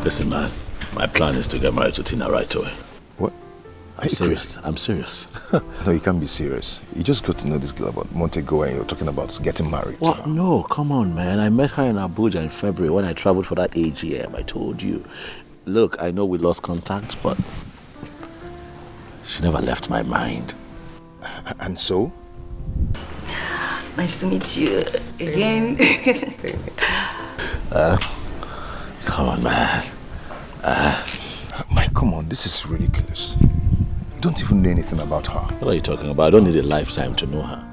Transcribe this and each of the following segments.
Listen, man. My plan is to get married to Tina right away. What? I'm serious. I'm serious. No, you can't be serious. You just got to know this girl about Montego and you're talking about getting married. What? No, come on, man. I met her in Abuja in February when I traveled for that AGM. I told you. Look, I know we lost contact, but she never left my mind. And so? Nice to meet you again. Come on, man. Mike, come on, this is ridiculous. You don't even know anything about her. What are you talking about? I don't need a lifetime to know her.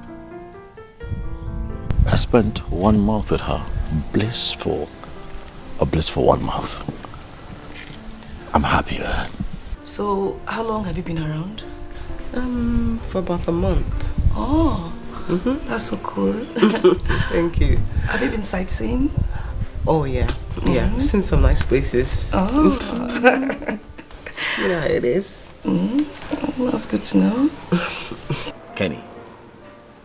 I spent 1 month with her. Blissful 1 month. I'm happy, man. So, how long have you been around? For about a month. Oh, that's so cool. Thank you. Have you been sightseeing? Oh, yeah. Yeah, I've seen some nice places. Oh. You know how it is. Well, that's good to know. Kenny.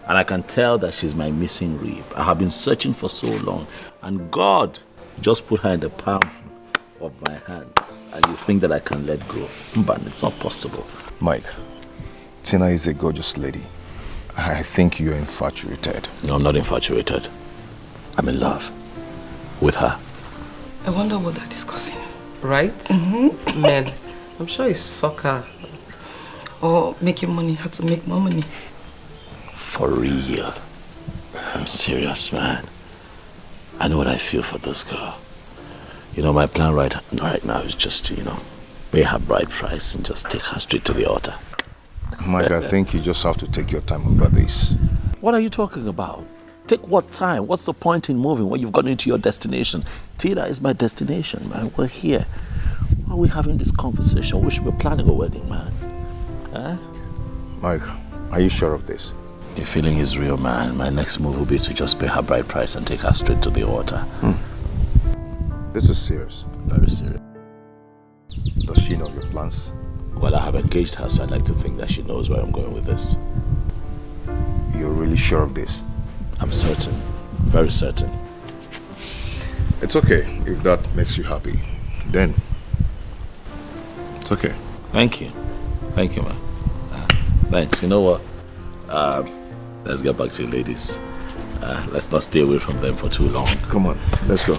And I can tell that she's my missing rib. I have been searching for so long. And God just put her in the palm of my hands. And you think that I can let go. But it's not possible. Mike, Tina is a gorgeous lady. I think you're infatuated. No, I'm not infatuated. I'm in love with her. I wonder what they're discussing. Right? Man, I'm sure it's soccer. Or making money, how to make more money. For real. I'm serious, man. I know what I feel for this girl. You know, my plan right now is just to, pay her bride price and just take her straight to the altar. Mike, I think you just have to take your time about this. What are you talking about? Take what time? What's the point in moving when you've gotten into your destination? Tina is my destination, man. We're here. Why are we having this conversation? We should be planning a wedding, man. Huh? Mike, are you sure of this? The feeling is real, man. My next move will be to just pay her bride price and take her straight to the altar. This is serious. Very serious. Does she know your plans? Well, I have engaged her, so I'd like to think that she knows where I'm going with this. You're really sure of this? I'm certain. Very certain. It's okay if that makes you happy. Then, it's okay. Thank you. Thank you, man. Thanks. You know what? Let's get back to you, ladies. Let's not stay away from them for too long. Come on, let's go.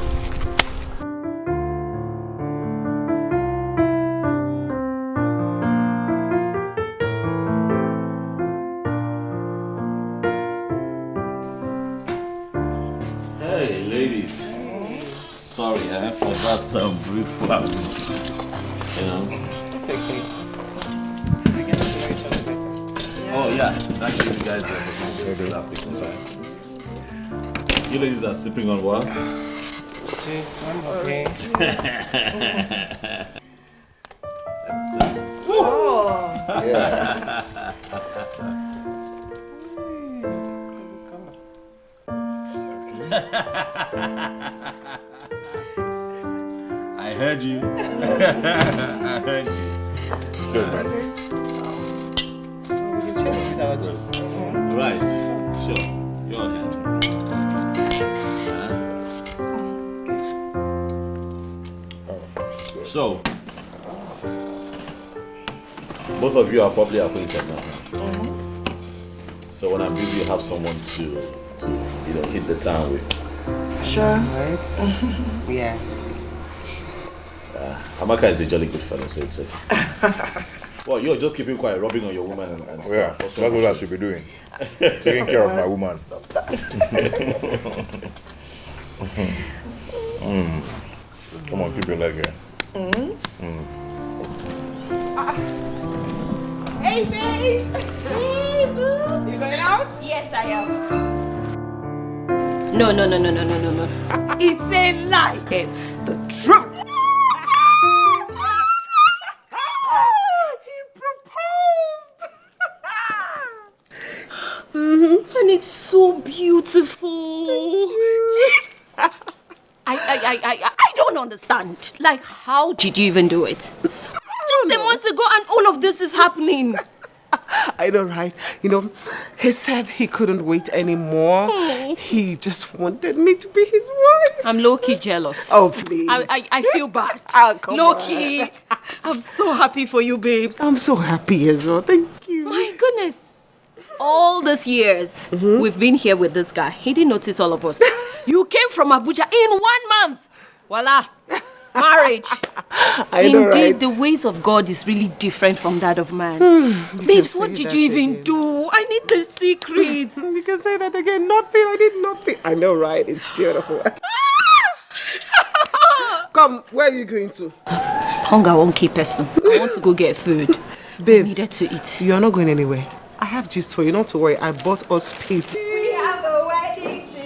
Hey, ladies. Sorry, for that brief plan. It's okay. We get to know each other better. Oh, yeah. Thank you guys for that because you ladies are sipping on what? Jeez, I'm okay. Oh! Yeah. I heard you. I heard you. Good, man. We can cheers with our juice. Right. Sure. Go ahead. So, both of you are probably acquainted now. So when I'm busy, you have someone to hit the town with. Sure. Right? Yeah. Amaka is a jolly good fellow, so it's okay. Well, you're just keeping quiet, rubbing on your woman and stuff. Yeah, that's what I should be doing. Taking care of my woman. Stop that. Come on, keep your leg here. Hey, babe! Hey, boo! You going out? Yes, I am. No. It's a lie. It's the truth. He proposed. And it's so beautiful. I don't understand. Like, how did you even do it? Just a month ago and all of this is happening. I know, right? You know, he said he couldn't wait anymore. He just wanted me to be his wife. I'm low-key jealous. Oh, please. I feel bad. Oh, come low-key. on. I'm so happy for you, babes. I'm so happy as well. Thank you. My goodness. All these years we've been here with this guy. He didn't notice all of us. You came from Abuja in 1 month. Voila. Marriage. I know, Indeed, right? the ways of God is really different from that of man. Babes, what did you even do? I need the secret. You can say that again. Nothing. I did nothing. I know, right? It's beautiful. Come, where are you going to? Hunger won't keep person. I want to go get food. Babe, I needed to eat. you are not going anywhere. I have gist for you. Not to worry. I bought us pizza. We have a wedding to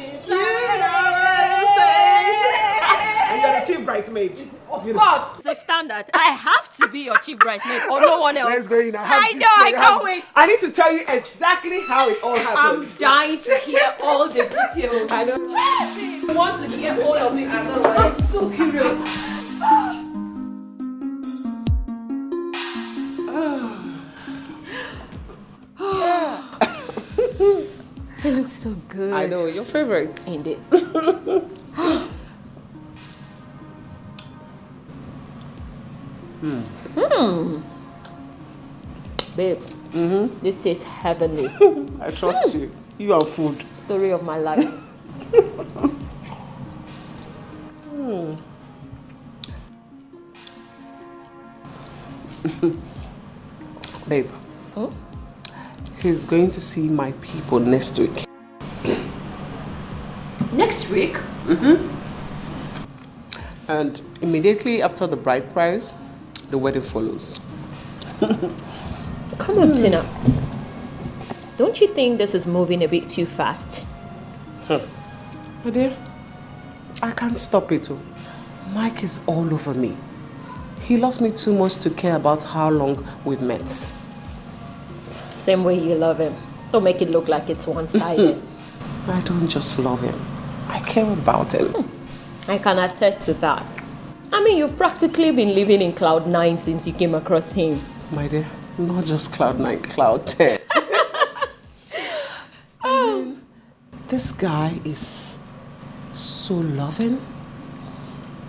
And you're the chief bridesmaid. Of course, it's a standard. I have to be your chief bridesmaid or no one else. Let's go in. I know, I can't wait. I need to tell you exactly how it all I'm happened. dying to hear all the details. I know. I want to hear all of it. I'm so curious. It looks so good. I know, your favorite. Indeed. Babe, this tastes heavenly. I trust you. You are food. Story of my life. Babe, he's going to see my people next week. Next week? And immediately after the bride price, the wedding follows. Come on, Tina. Don't you think this is moving a bit too fast? My dear, I can't stop it. Oh. Mike is all over me. He loves me too much to care about how long we've met. Same way you love him. Don't make it look like it's one-sided. I don't just love him. I care about him. I can attest to that. I mean, you've practically been living in Cloud 9 since you came across him. My dear, not just Cloud 9, Cloud 10. I mean, this guy is so loving.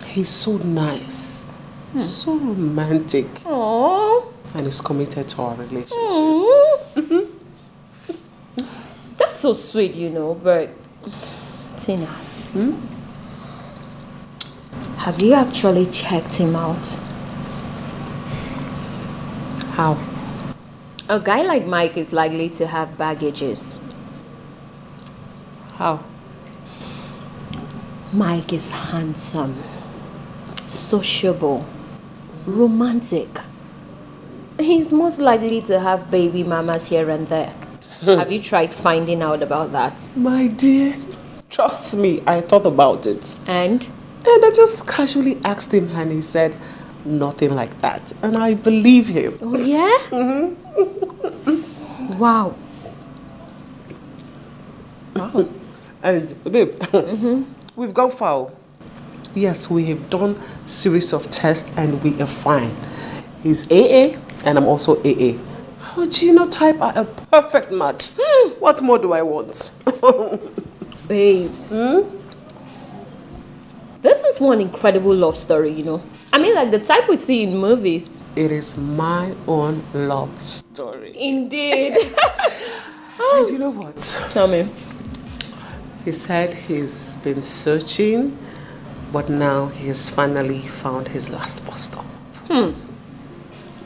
He's so nice. So romantic. Aww. And he's committed to our relationship. Aww. That's so sweet, you know, but... Tina. Have you actually checked him out? How? A guy like Mike is likely to have baggages. How? Mike is handsome, sociable, romantic. He's most likely to have baby mamas here and there. Have you tried finding out about that? My dear, trust me, I thought about it. And? And I just casually asked him and he said nothing like that. And I believe him. Oh, yeah? Wow. Wow. And babe, we've gone far. Yes, we have done series of tests and we are fine. He's AA and I'm also AA. Our genotype are a perfect match. What more do I want? Babes. This is one incredible love story, you know. I mean, like the type we see in movies. It is my own love story. Indeed. And you know what? Tell me. He said he's been searching, but now he's finally found his last bus stop.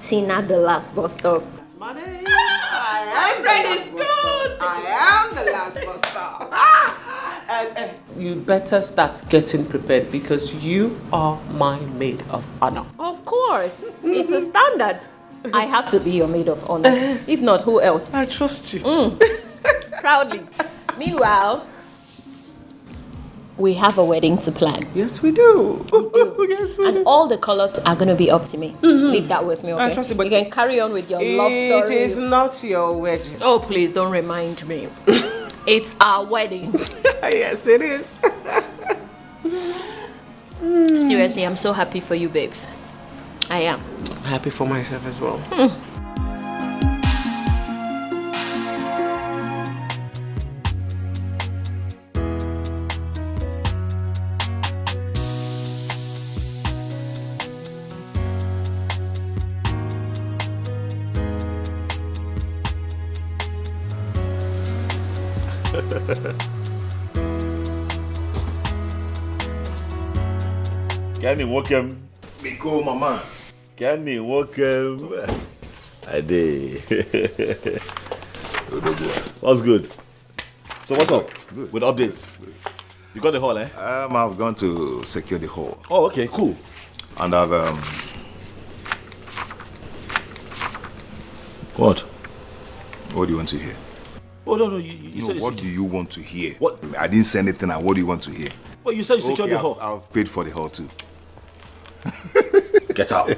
Tina, the last bus stop. That's my name. I am the last bus stop. I am the last bus stop. And you better start getting prepared because you are my maid of honor. Of course. It's a standard. I have to be your maid of honor. If not, who else? I trust you. Proudly. Meanwhile, we have a wedding to plan. Yes, we do. Yes, we And do. all the colors are going to be up to me. Leave that with me, okay? I trust you, but you can carry on with your love It story. is not your wedding. Oh, please don't remind me. It's our wedding. Yes, it is. Seriously, I'm so happy for you, babes. I am. I'm happy for myself as well. Kenny, welcome. Miko, mama. Kenny, welcome. I did. What's good? So what's up? Good. With updates? Good. You got the hall, eh? I've gone to secure the hall. Oh, okay, cool. And I've What? What do you want to hear? Oh no, you No, said what do you want to hear? What? I didn't say anything. What do you want to hear? Well, you said you secured the hall. I've paid for the hall too. Get out.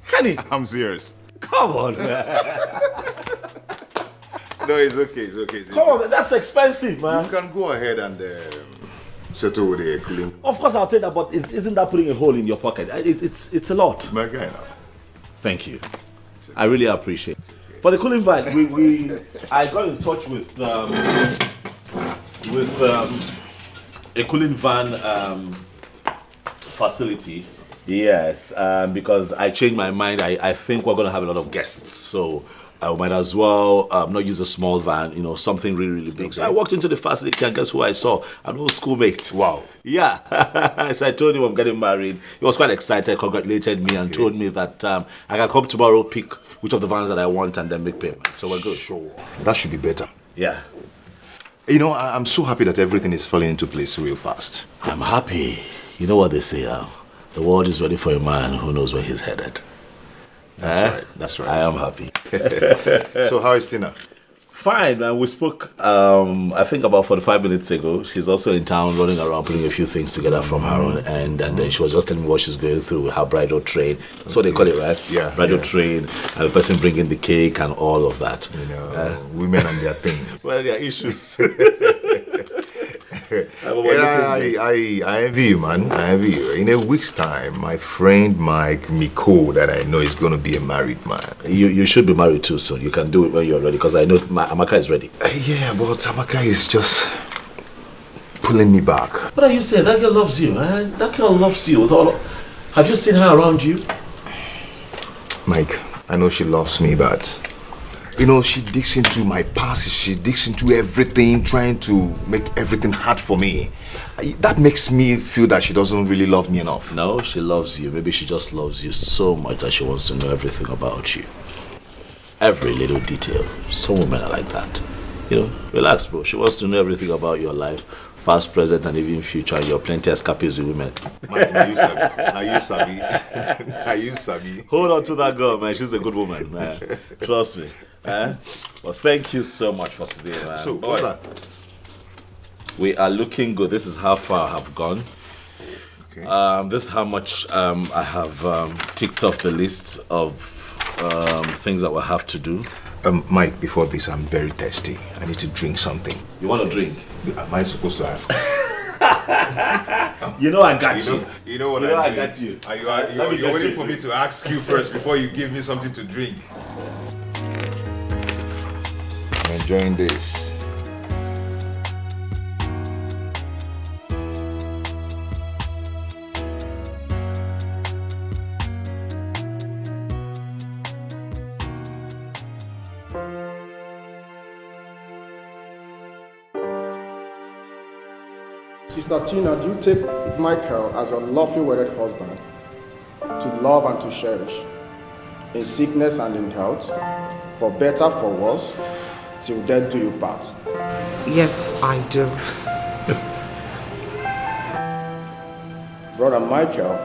Kenny, I'm serious. come on, man. No, it's okay. Come on, man. That's expensive, man. You can go ahead and settle with the cooling. Of course, I'll take that, but isn't that putting a hole in your pocket? It's a lot. My guy now. Thank you. I really appreciate it. For the cooling van, I got in touch with a cooling van facility. Yes, because I changed my mind. I think we're going to have a lot of guests, so I might as well not use a small van, something really, really big. Okay. So I walked into the facility and guess who I saw? An old schoolmate. Wow. Yeah. So I told him I'm getting married. He was quite excited, congratulated me and told me that I can come tomorrow, pick which of the vans that I want and then make payment. So we're good. Sure. That should be better. Yeah. I'm so happy that everything is falling into place real fast. I'm happy. You know what they say, the world is ready for a man who knows where he's headed. That's right. I am happy. So how is Tina? Fine, man. We spoke, I think about 45 minutes ago. She's also in town running around putting a few things together from her own end. And then she was just telling me what she's going through with her bridal train. That's what they call it, right? Yeah. Bridal train, and the person bringing the cake and all of that. Women and their things. Well, their issues. I envy you, man. I envy you. In a week's time, my friend Mike Miko, that I know is going to be a married man. You should be married too soon. You can do it when you're ready, because I know Amaka is ready. Yeah, but Amaka is just pulling me back. What are you saying? That girl loves you, man. That girl loves you with all. Have you seen her around you? Mike, I know she loves me, but she digs into my past. She digs into everything, trying to make everything hard for me. That makes me feel that she doesn't really love me enough. No, she loves you. Maybe she just loves you so much that she wants to know everything about you. Every little detail. Some women are like that. Relax, bro. She wants to know everything about your life, past, present, and even future. And you're plenty of escapees with women. Mike, now you sabi. Hold on to that girl, man. She's a good woman, man. Trust me. Well, thank you so much for today, man. So, what's that? We are looking good. This is how far I have gone. Okay. This is how much I have ticked off the list of things that we'll have to do. Mike, before this, I'm very thirsty. I need to drink something. You want to drink? Am I supposed to ask? You know I got you. You know what I got you. You're waiting for me to ask you first before you give me something to drink. I'm enjoying this. Sister Tina, do you take Michael as your lawfully wedded husband to love and to cherish, in sickness and in health, for better, for worse, till death do you part? Yes, I do. Brother Michael,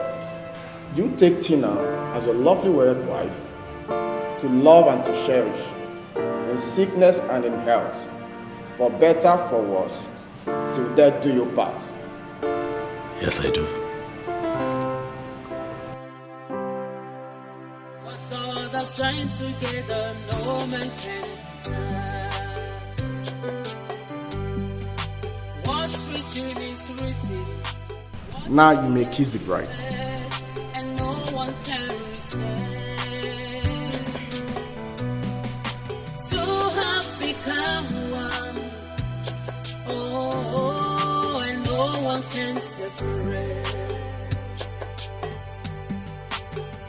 do you take Tina as your lawfully wedded wife to love and to cherish, in sickness and in health, for better, for worse, till death do you part? Yes, I do. What God has joined together, no man can touch. What's written is written. Now you may kiss the bride. And no one can resist. Two have become one. Oh, and no one can separate.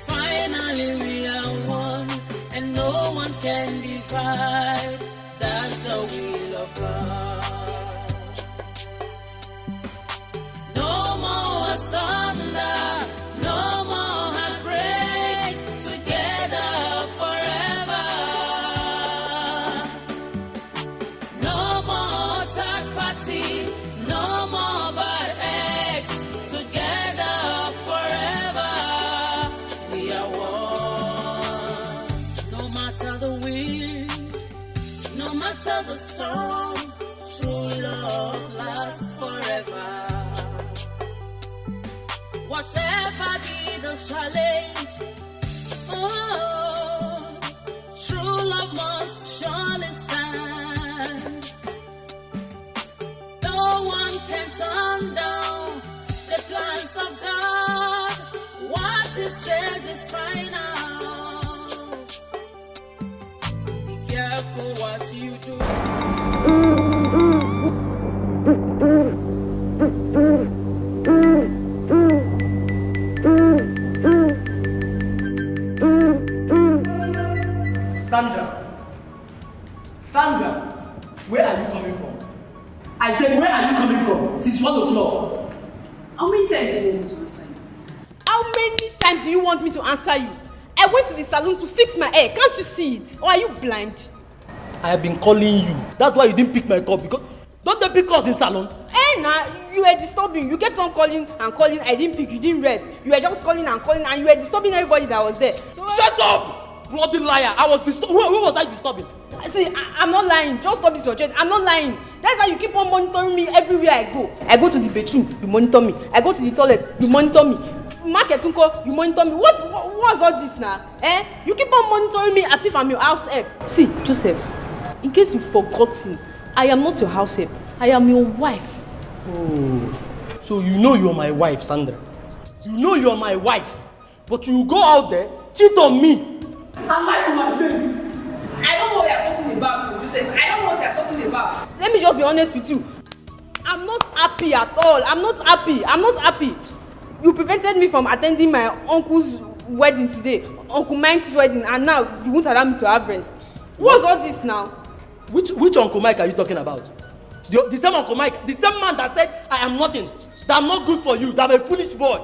Finally we are one, and no one can divide. That's the will of God. love lasts forever. Whatever be the challenge, oh, true love must surely stand. No one can turn down the plans of God. What He says is final. Be careful what you do. Sandra, where are you coming from? I said, where are you coming from? Since 1 o'clock. How many times do you want me to answer you? How many times do you want me to answer you? I went to the salon to fix my hair. Can't you see it? Or are you blind? I have been calling you. That's why you didn't pick my call, because don't they pick us in salon? Nah, you were disturbing. You kept on calling and calling. I didn't pick. You didn't rest. You were just calling, and you were disturbing everybody that was there. So, shut up! Bloody liar! I was disturbing. Who was I disturbing? See, I'm not lying. Just stop this your chest. I'm not lying. That's how you keep on monitoring me everywhere I go. I go to the bedroom, you monitor me. I go to the toilet, you monitor me. Market unko, you monitor me. What's all this now? You keep on monitoring me as if I'm your house help. See, Joseph, in case you've forgotten, I am not your house help. I am your wife. Oh, so you know you're my wife, Sandra. You know you're my wife, but you go out there, cheat on me, and lie to my face. I don't know what you're talking about, Joseph. I don't know what you're talking about. Let me just be honest with you. I'm not happy at all. I'm not happy. You prevented me from attending my uncle's wedding today, Uncle Mike's wedding, and now you won't allow me to have rest. What's all this now? Which Uncle Mike are you talking about? The same Uncle Mike, the same man that said I am nothing, that I'm not good for you, that I'm a foolish boy.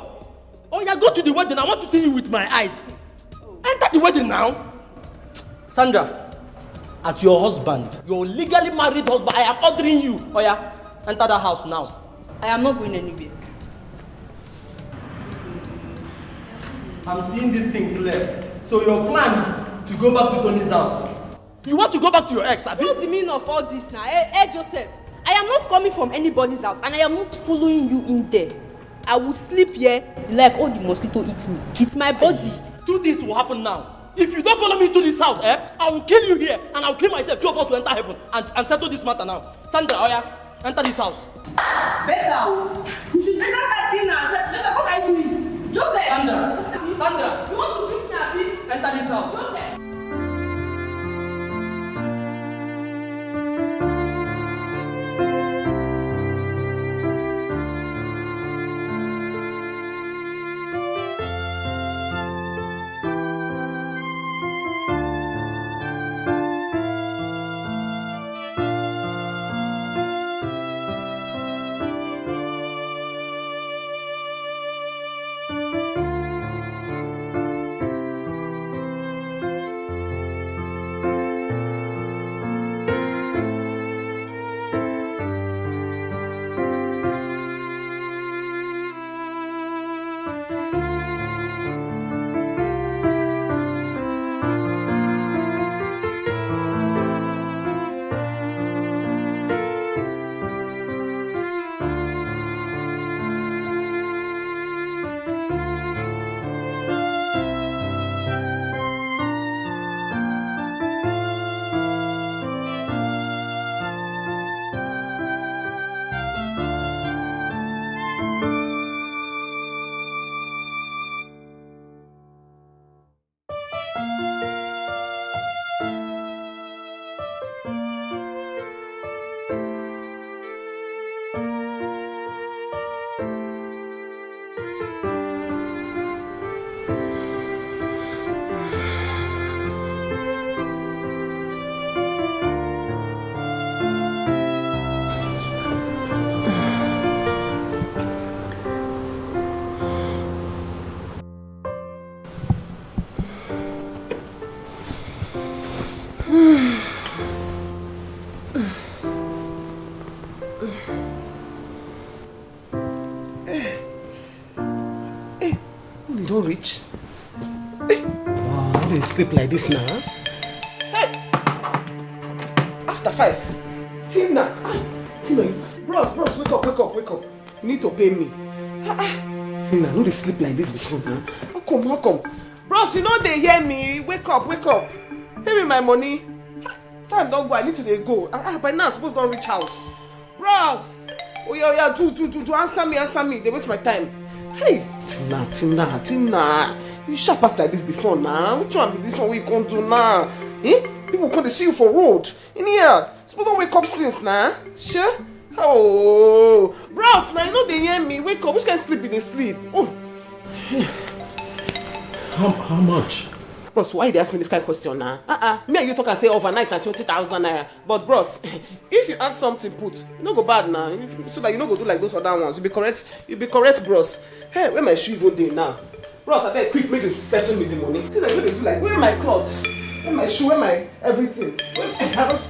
Oh yeah, go to the wedding. I want to see you with my eyes. Enter the wedding now. Sandra, as your husband, your legally married husband, I am ordering you. Oh yeah, enter the house now. I am not going anywhere. I'm seeing this thing clear. So your plan is to go back to Tony's house. You want to go back to your ex, Abi? What's the meaning of all this now? Hey, Joseph, I am not coming from anybody's house, and I am not following you in there. I will sleep here like all the mosquito eat me. It's my body. Two things will happen now. If you don't follow me to this house, I will kill you here, and I will kill myself. Two of us will enter heaven and settle this matter now. Sandra, oh yeah, enter this house. Better. You should better start cleaning yourself. Joseph, what are you doing? Joseph! Sandra, You want to beat me, Abi? enter this house. Joseph! Don't reach. Hey. Wow, how do you sleep like this now? Huh? Hey! After 5. Tina! Tina, Bros, wake up. You need to pay me. Tina, no dey sleep like this before, huh? How come? Bros, you know they hear me. Wake up. Pay me my money. Time don't go, I need to dey go. By now I'm supposed to reach house. Bros! Oh yeah, do answer me. They waste my time. Hey, Tina. You sharp pass like this before now. Which one be this one we can't do now? People can't see you for road. In here, supposed to wake up since now. Sure? Oh, bros, now you know they hear me. Wake up. Which can sleep in the sleep? Oh. How much? Bros, why they ask me this kind of question now? Me and you talk and say overnight and 20,000 naira. But bros, if you add something put, you no go bad now. So that you no go do like those other ones. You be correct, bros. Hey, where my shoe even dey now? Bros, I beg quick make you settle me the money. Things like what they do like where my clothes? Where my shoe? Where my everything? Where my house?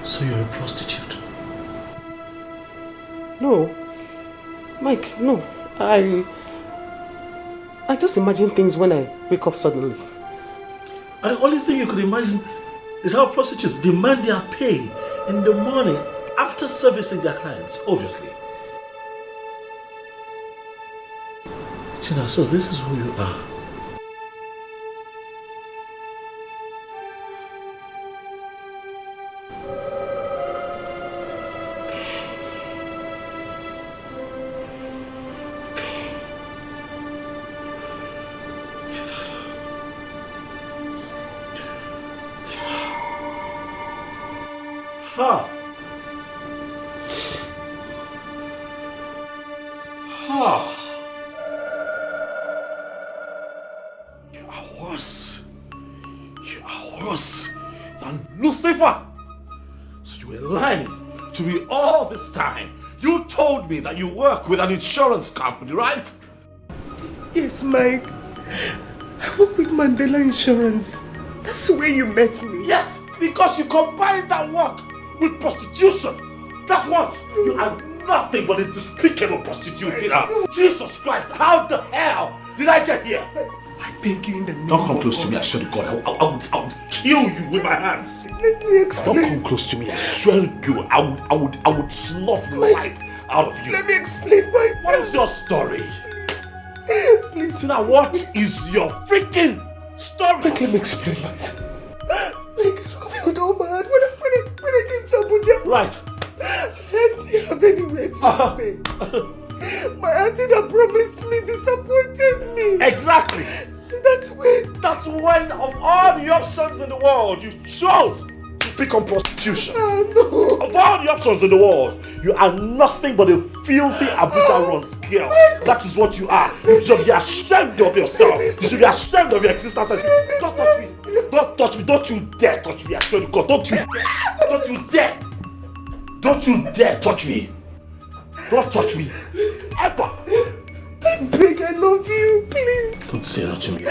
So you're a prostitute? No. Mike, no. I just imagine things when I wake up suddenly. And the only thing you could imagine is how prostitutes demand their pay in the morning after servicing their clients, obviously. Tina, so this is who you are. You are worse than Lucifer. So you were lying to me all this time. You told me that you work with an insurance company, right? Yes, Mike. I work with Mandela Insurance. That's where you met me. Yes, because you combined that work with prostitution. That's what? You are nothing but a despicable prostitute. Jesus Christ, how the hell did I get here? I beg you in the name. Don't come close to me, I swear to God. I would kill you with my hands. Let me explain. Don't come close to me, I swear to you. I would slough the life out of you. Let me explain myself. What is your story? Please. Tina, what is your freaking story? Let me explain myself. Like, I love you so bad. When I came to Abuja, right. I didn't have anywhere to stay. My auntie that promised me disappointed me. Exactly. That's when of all the options in the world, you chose to pick on prostitution. Oh, no. Of all the options in the world, you are nothing but a filthy Abuja runs girl. That is what you are. You should be ashamed of yourself. You should be ashamed of your existence. Don't touch me. Don't touch me. Don't you dare touch me. I swear to God. Don't you dare. Don't you dare. Don't you dare touch me. Don't touch me. Ever. I beg, I love you, please. Don't say that to me.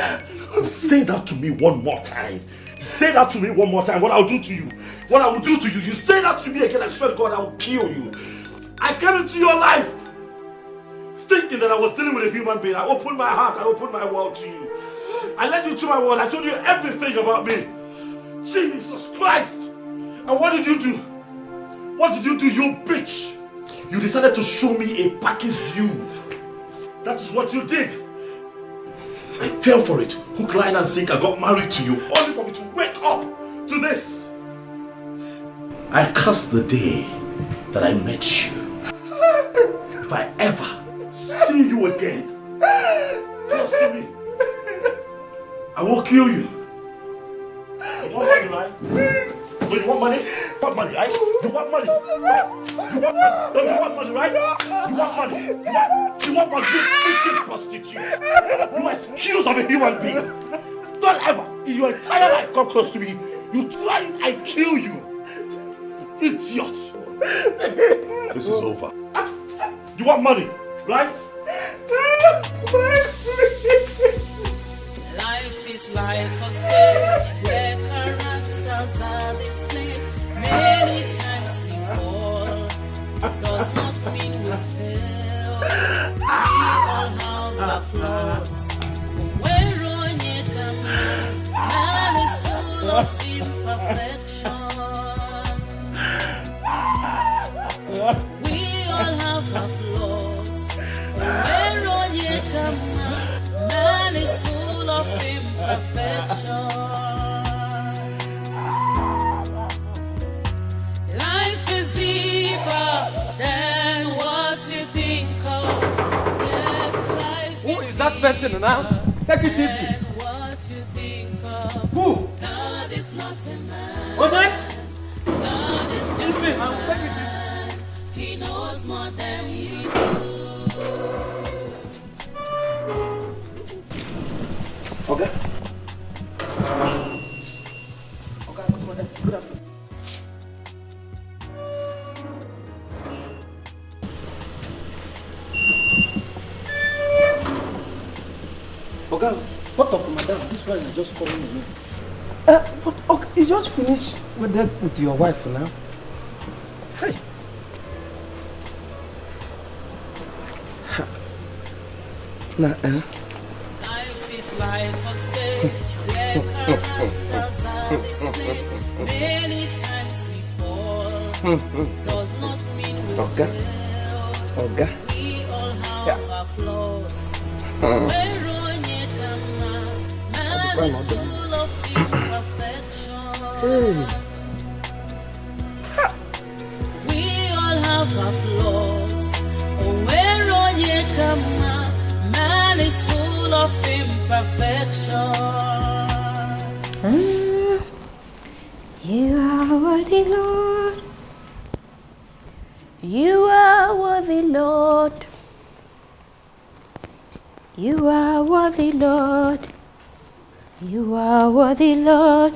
Say that to me one more time. Say that to me one more time. What I'll do to you. What I will do to you. You say that to me again, I swear to God, I will kill you. I came into your life thinking that I was dealing with a human being. I opened my heart. I opened my world to you. I led you to my world. I told you everything about me. Jesus Christ. And what did you do? What did you do, you bitch? You decided to show me a packaged you. That is what you did. I fell for it. Hook, line and sinker, got married to you, only for me to wake up to this. I cursed the day that I met you. If I ever see you again, close to me, I will kill you. You want money, right? Do you want money? Want money, right? You want money, right? You want money? Don't you want money, right? You want money? You want money? You freaking prostitute! You excuse of a human being! Don't ever, in your entire life, come close to me You try it, I kill you. Idiot. This is over. You want money, right? Life is like a stage where characters are displayed. Many times we fall, does not mean we fail. We all have our flaws. Where on you come, man is full of imperfection. We all have our flaws. Where on you come, man is full of imperfection. Life is deeper than what you think of. Yes, life Who is that person now? Take it easy. what you think of. Who? God is not a man. What's that? God is not Easy, a now take it man. He knows more than you do. Okay. Okay, what's my name? Good afternoon. Okay, what of madam? This one is just calling me. But okay, you just finished with your wife now. Hey. Nah, Life is like a stage where characters are displayed. Many times we fall, does not mean we fail. Okay. We all have our flaws. Where on you come, man is full of imperfection. We all have our flaws. Where on you come, man is full of imperfection. You are worthy, Lord. You are worthy, Lord. You are worthy, Lord. You are worthy, Lord.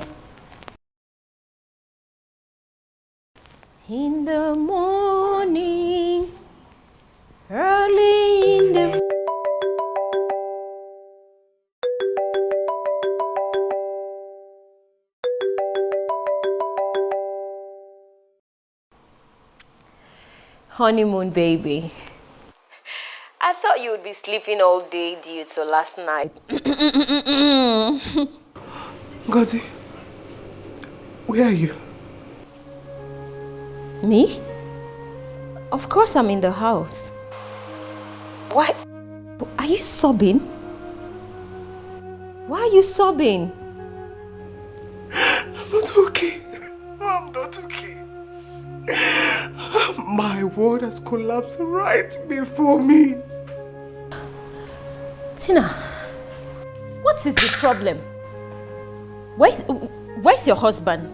In the morning, early in the honeymoon, baby. I thought you would be sleeping all day due to last night. Ngozi, where are you? Me? Of course I'm in the house. Why? Are you sobbing? Why are you sobbing? I'm not okay. I'm not okay. My world has collapsed right before me. Tina, what is the problem? Where's your husband?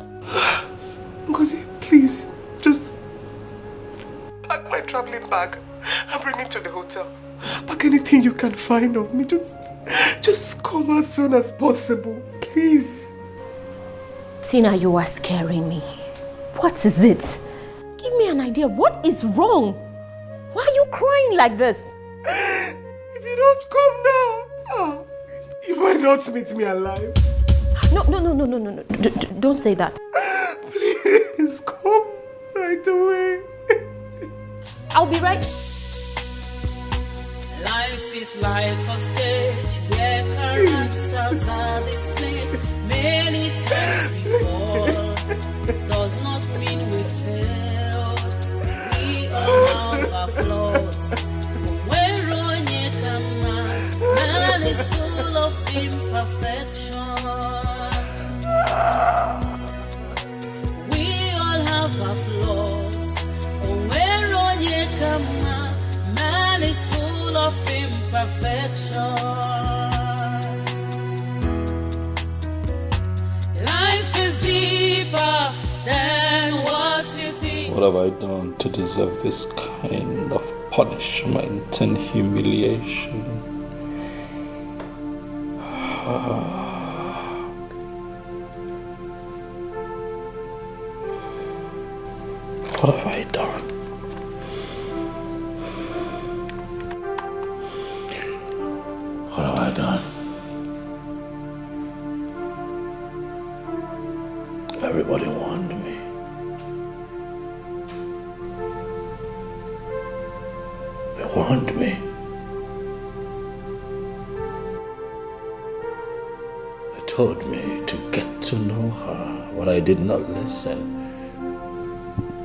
Ngozi, please, just pack my traveling bag and bring it to the hotel. Pack anything you can find of me. Just come as soon as possible, please. Tina, you are scaring me. What is it? Give me an idea. What is wrong? Why are you crying like this? If you don't come now, you might not meet me alive. No. Don't say that. Please come right away. I'll be right. Life is like a stage where characters are displayed. Many times we fall, does not mean we failed. We all have our flaws. Where on you come, man is full of imperfection. We all have our flaws. Where on you come, man is full of imperfection. Life is deeper than what you think. What have I done to deserve this kind of punishment and humiliation? What have I done? What have I done? Everybody warned me. They warned me. They told me to get to know her, but I did not listen.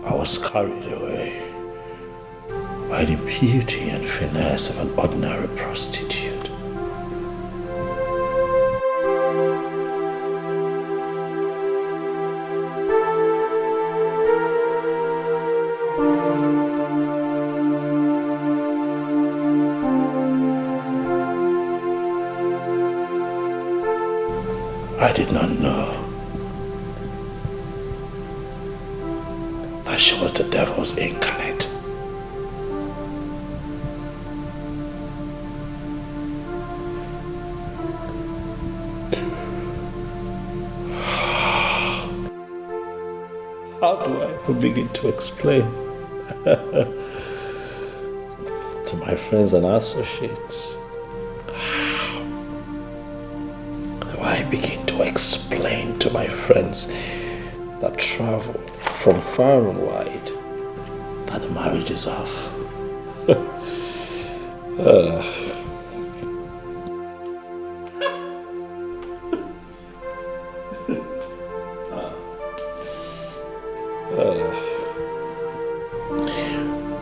I was carried away by the beauty and finesse of an ordinary prostitute. I did not know that she was the devil's incarnate. How do I begin to explain to my friends and associates? I begin to explain to my friends that travel from far and wide that the marriage is off.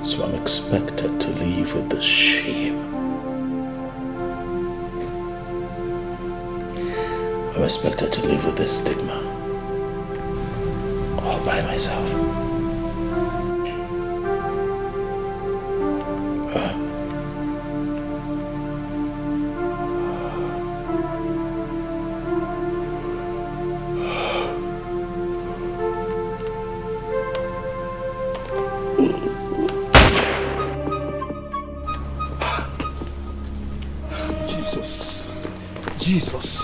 So I'm expected to live with this shame. I'm expected to live with this stigma all by myself. Jesus.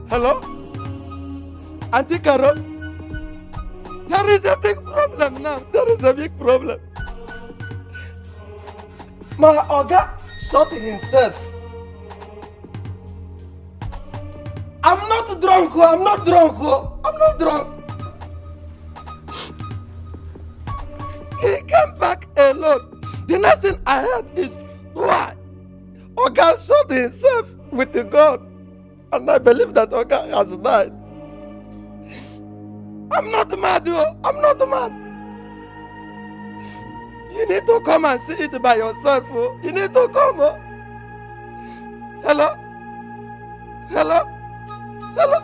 Hello? Auntie Carol? There is a big problem now. There is a big problem. My Oga shot himself. I'm not drunk, I'm not drunk, I'm not drunk. He came back alone. The next thing I heard is, why? Oga shot himself with the gun. And I believe that Oga has died. I'm not mad, though. I'm not mad. You need to come and see it by yourself. Oh. You need to come. Oh. Hello? Hello? Hello?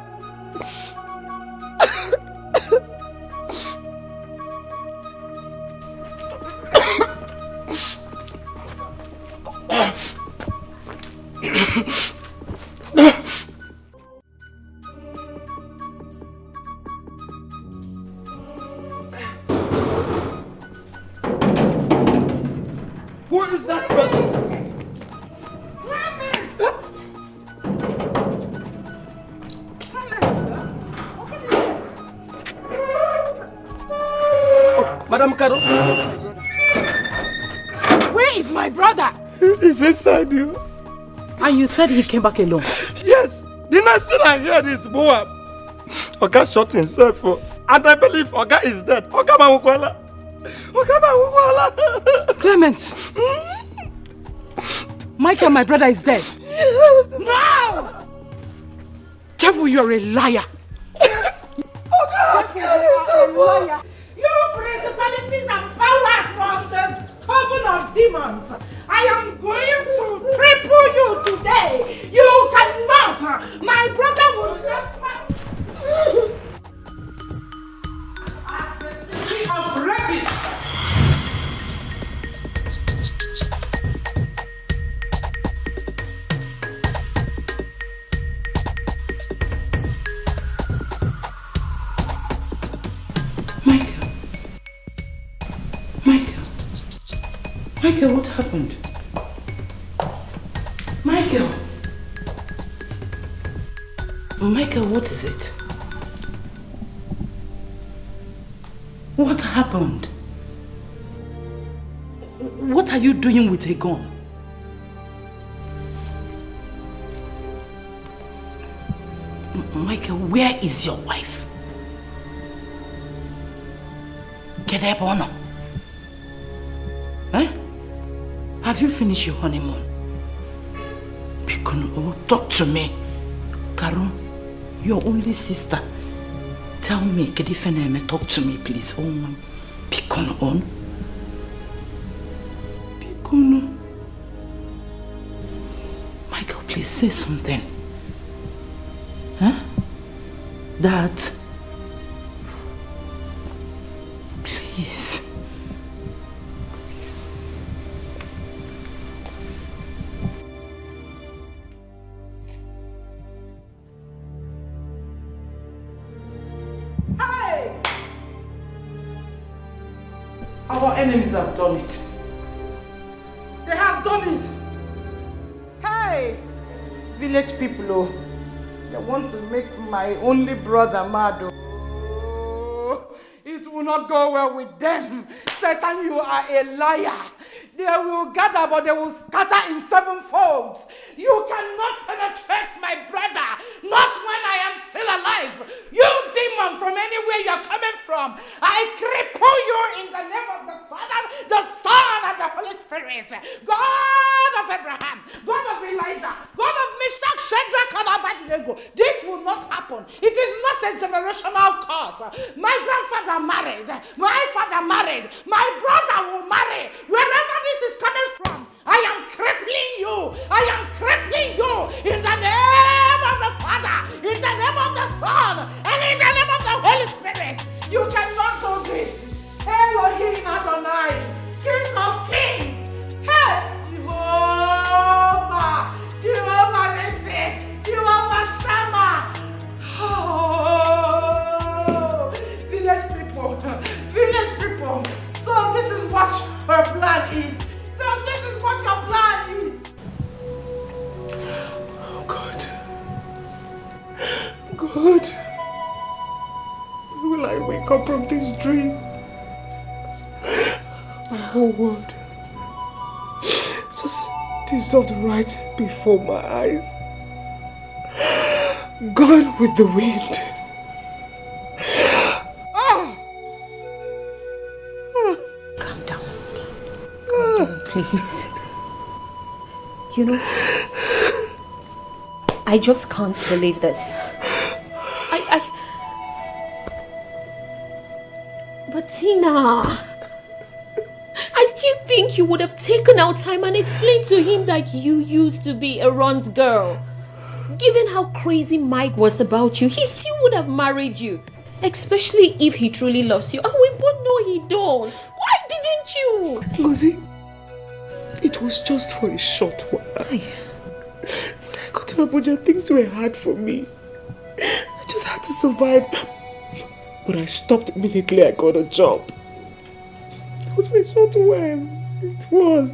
Who is that person? Oh, Madam Caro. Where is my brother? He's inside you. And you said he came back alone? Yes. The next thing I heard is Mofe. Oga shot himself. And I believe Oga is dead. Oga Mawukwala. Oga Mawukwala. Clement. Michael, my brother, is dead. Yes. No! Devil, you're a liar. Oh God, you're a liar. You principalities and powers from the coven of demons. I am going to cripple you today. You cannot. My brother will not. Of wreckage. Michael, what happened? Michael, what is it? What happened? What are you doing with a gun? Michael, where is your wife? Get up or no? Eh? Have you finished your honeymoon? Pikono, talk to me. Karo, your only sister. Tell me, Kedifeneme, talk to me, please. Oh, man. Pikono on. Pikono. Michael, please say something. Huh? Dad. Please. Our enemies have done it. They have done it. Hey, village people, oh, they want to make my only brother mad. Oh, it will not go well with them. Satan, you are a liar. They will gather, but they will scatter in sevenfolds. You cannot penetrate my brother, not when I am still alive. You demon from anywhere you're coming from, I cripple you in the name of the Father, the Son, and the Holy Spirit. God of Abraham, God of Elijah, God of Meshach, Shadrach, and Abednego. This will not happen. It is not a generational curse. My grandfather married, my father married, my brother will marry. Wherever this is coming from, I am crippling you. I am crippling you in the name of the Father, in the name of the Son, and in the name of the Holy Spirit. You cannot do this. Elohim Adonai, King of Kings. Hey, Jehovah, Jehovah Nissi, Jehovah Shammah. Oh, village people. So this is what her plan is. So this is what your plan is. Oh God. God. When will I wake up from this dream? My whole world just dissolved right before my eyes. Gone with the wind. Calm down. Calm down, please. You know, I just can't believe this. But Tina, I still think you would have taken out time and explained to him that you used to be Aaron's girl. Given how crazy Mike was about you, he still would have married you. Especially if he truly loves you. And we both know he does. Why didn't you? Ngozi, it was just for a short while. When I got to Abuja, things were hard for me. I just had to survive. But I stopped immediately I got a job. It was for a short while. It was.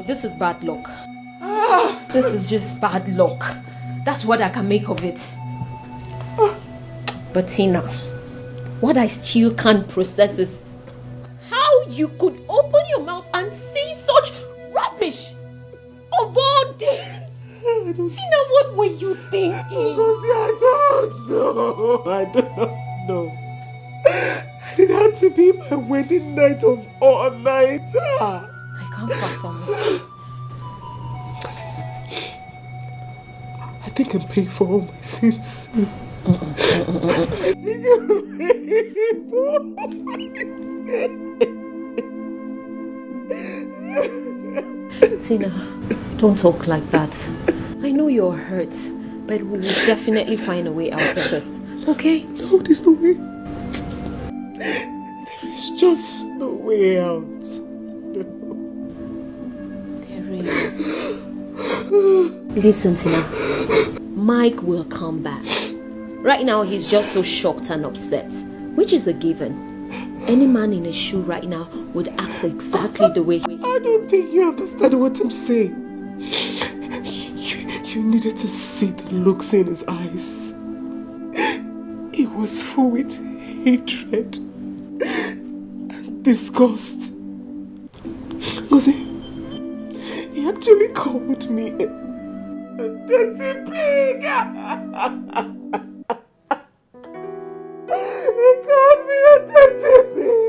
This is bad luck. This is just bad luck. That's what I can make of it. But Tina, what I still can't process is how you could open your mouth and say such rubbish of all days. Tina, what were you thinking? I don't know. I don't know. It had to be my wedding night of all night. I can't fathom it. I think I'm paying for all my sins. I think I'm paying for all my sins. Tina, don't talk like that. I know you're hurt, but we will definitely find a way out of this. Okay? No, there's no way. There is just no way out. No. There is. Listen, Tina. Mike will come back. Right now, he's just so shocked and upset, which is a given. Any man in a shoe right now would act exactly the way he... I don't think you understand what I'm saying. You needed to see the looks in his eyes. He was full with hatred and disgust. He actually called me a dirty pig. He called me a dirty pig.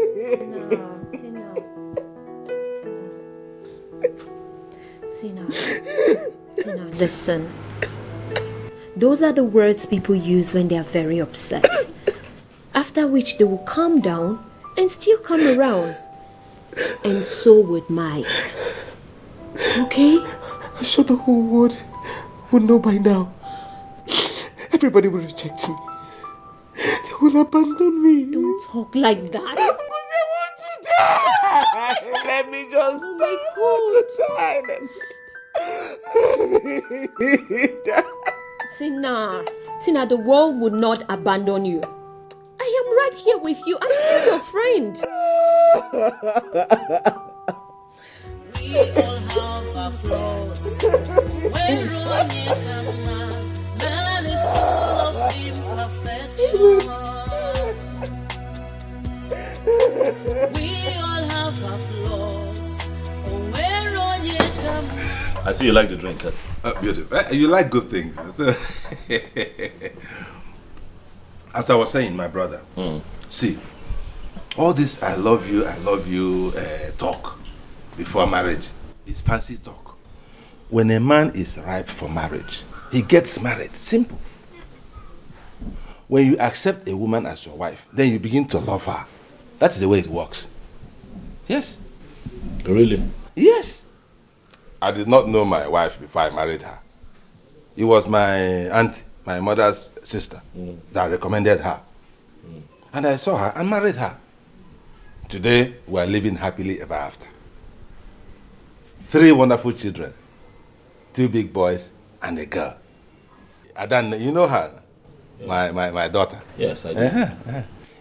Tina, listen. Those are the words people use when they are very upset. After which they will calm down and still come around. And so would Mike. Okay? I'm sure the whole world would know by now. Everybody will reject me. They will abandon me. Don't talk like that. Because I want to die. Let me just Tina, the world would not abandon you. I am right here with you. I'm still your friend. We all have our flaws. When Ronye come out, man is full of imperfection. We all have our flaws. When Ronye come out. I see you like the drink, huh? Beautiful. You like good things. So as I was saying, my brother, see, all this I love you talk before marriage is fancy talk. When a man is ripe for marriage, he gets married. Simple. When you accept a woman as your wife, then you begin to love her. That is the way it works. Yes. Really? Yes. I did not know my wife before I married her. It was my auntie, my mother's sister, that recommended her. And I saw her and married her. Today, we are living happily ever after. 3 wonderful children, 2 big boys and a girl. Adan, you know her? Yeah. My daughter. Yes, I do.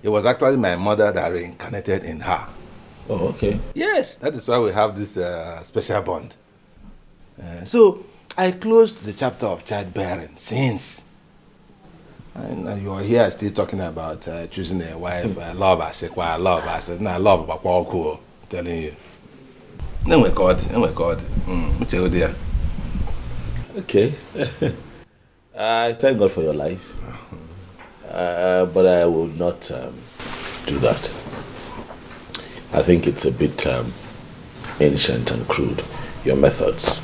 It was actually my mother that reincarnated in her. Oh, okay. Yes, that is why we have this special bond. So, I closed the chapter of childbearing since. And you are here still talking about choosing a wife, love, I said, well, love, I said, no, love, but cool, I'm telling you. Then we God. Okay. I thank God for your life. But I will not do that. I think it's a bit ancient and crude. Your methods.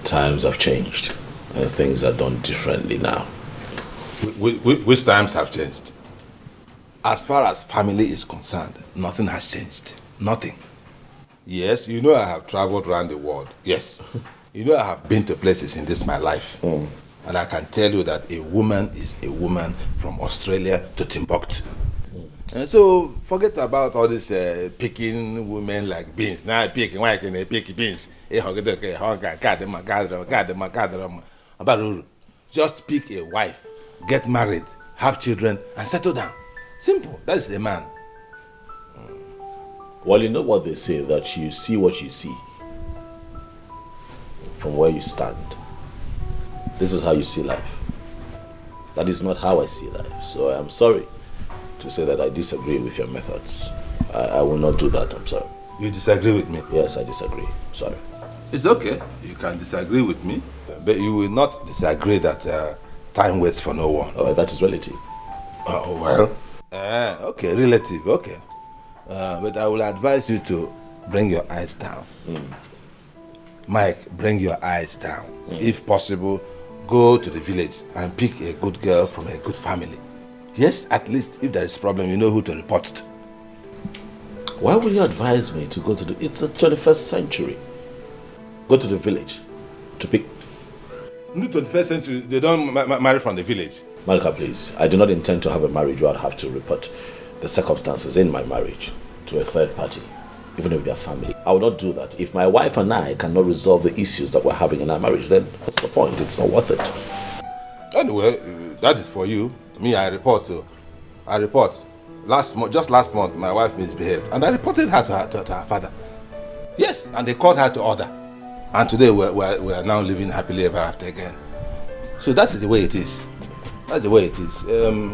Times have changed. And things are done differently now. Which times have changed? As far as family is concerned, nothing has changed. Nothing. Yes, you know I have traveled around the world. Yes. You know I have been to places in this my life. And I can tell you that a woman is a woman from Australia to Timbuktu. And so forget about all this picking women like beans. Now picking, why can they pick beans? Just pick a wife, get married, have children, and settle down. Simple. That is a man. Well, you know what they say, that you see what you see from where you stand. This is how you see life. That is not how I see life. So I am sorry to say that I disagree with your methods. I will not do that, I'm sorry. You disagree with me? Yes, I disagree. Sorry. It's okay. You can disagree with me, but you will not disagree that time waits for no one. Oh, that is relative. Oh, well. Okay, relative, okay. But I will advise you to bring your eyes down. Mike, bring your eyes down. If possible, go to the village and pick a good girl from a good family. Yes, at least if there is a problem, you know who to report to. Why would you advise me to go to the... It's the 21st century. Go to the village to pick... In the 21st century, they don't marry from the village. Malika, please. I do not intend to have a marriage where I'd have to report the circumstances in my marriage to a third party, even if they are family. I will not do that. If my wife and I cannot resolve the issues that we're having in our marriage, then what's the point? It's not worth it. Anyway, that is for you. Me, I report too. I report. Just last month, my wife misbehaved, and I reported her to her father. Yes, and they called her to order. And today we are now living happily ever after again. So that is the way it is. That's the way it is.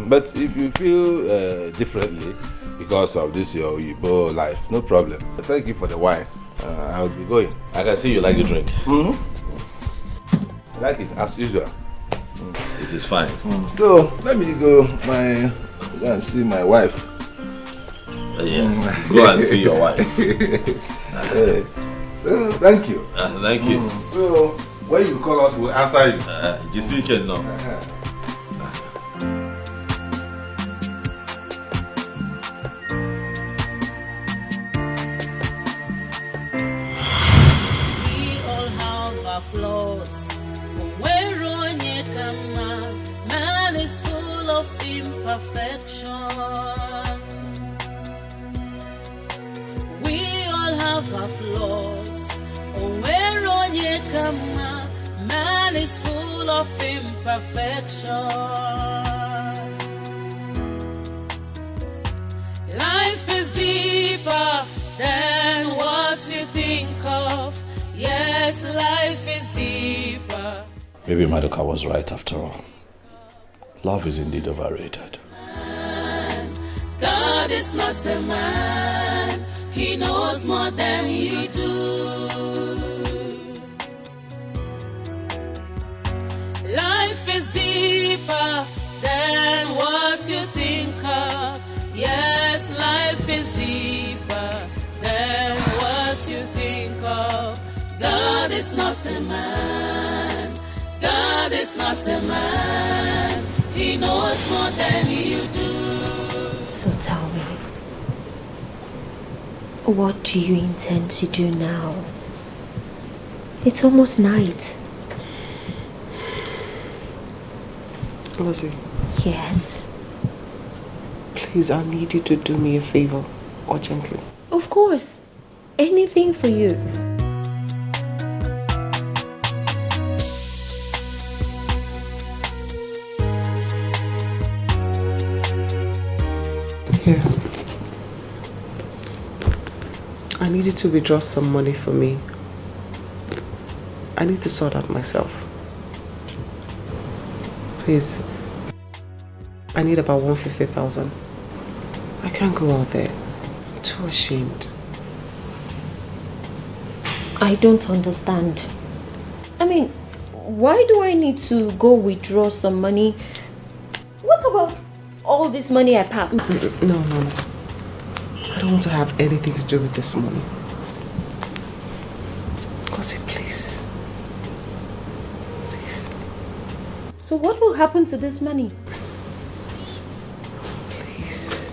But if you feel differently because of this your Igbo life, no problem. Thank you for the wine. I'll be going. I can see you like the drink. I like it as usual. It is fine. So let me go and see my wife. Yes, go and see your wife. So, thank you. Thank you. So when you call us, we'll answer you. Jisike no. We all have our flaws. Man is full of imperfection. We all have our flaws. Man is full of imperfection. Life is deeper than what you think of. Yes, life is deeper. Maybe Madoka was right after all. Love is indeed overrated. God is not a man. He knows more than you do. Life is deeper than what you think of. Yes, life is deeper than what you think of. God is not a man. God is not a man. He knows more than you do. So tell me, what do you intend to do now? It's almost night. Lucy. Yes? Please, I need you to do me a favor, urgently. Of course. Anything for you. Here. I need you to withdraw some money for me. I need to sort out myself. Please. I need about 150,000. I can't go out there. I'm too ashamed. I don't understand. I mean, why do I need to go withdraw some money? What about all this money I packed? No. I don't want to have anything to do with this money. Gossip, please. Please. So what will happen to this money? Please.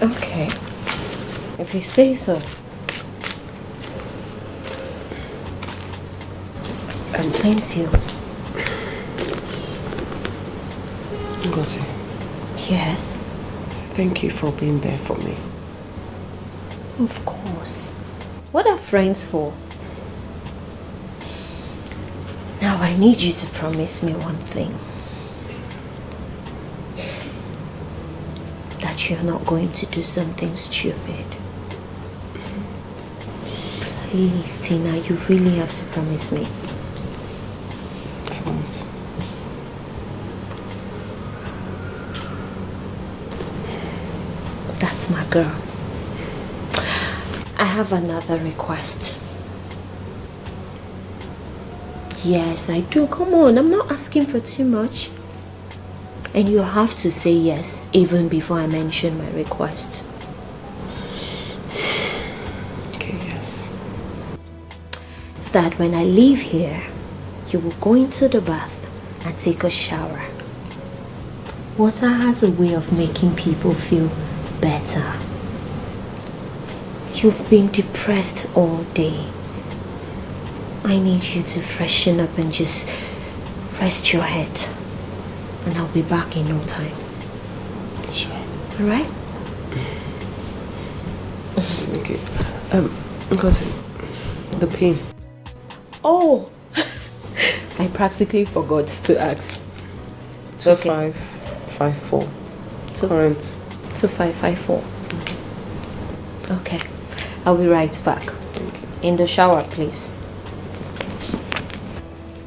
Okay. If you say so. It's plenty. Ngozi. Yes? Thank you for being there for me. Of course. What are friends for? Now I need you to promise me one thing. That you're not going to do something stupid. Please, Tina, you really have to promise me. I won't. That's my girl. I have another request. Yes, I do. Come on, I'm not asking for too much. And you have to say yes, even before I mention my request. Okay, yes. that when I leave here, you will go into the bath and take a shower. Water has a way of making people feel better. You've been depressed all day. I need you to freshen up and just rest your head. And I'll be back in no time. Sure. Alright? Okay. Because the pain. Oh! I practically forgot to ask. 2554. Current. 2554. Okay. I'll be right back. In the shower, please.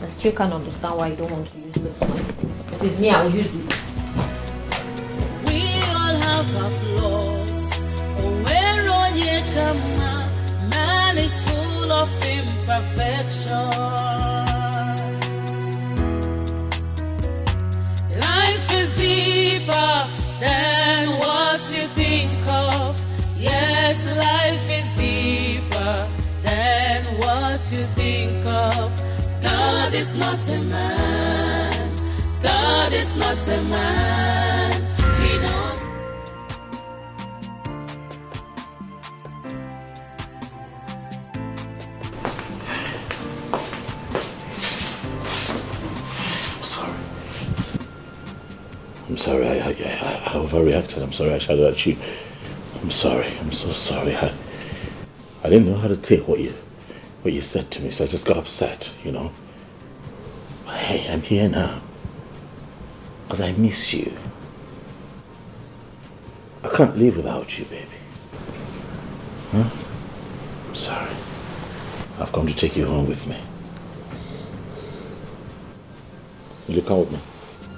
I still can't understand why you don't want to use this one. If it's me, I'll use it. We all have our flaws. Man is full of imperfection. Life is deeper than what you think of. Yes, life is deeper than what you think of. God is not a man. God is not a man. He knows. I'm sorry, I overreacted. I'm sorry I shouted at you. I'm sorry, I'm so sorry. I didn't know how to take what you said to me, so I just got upset, you know. But hey, I'm here now. Because I miss you. I can't live without you, baby. Huh? I'm sorry. I've come to take you home with me. Will you come with me?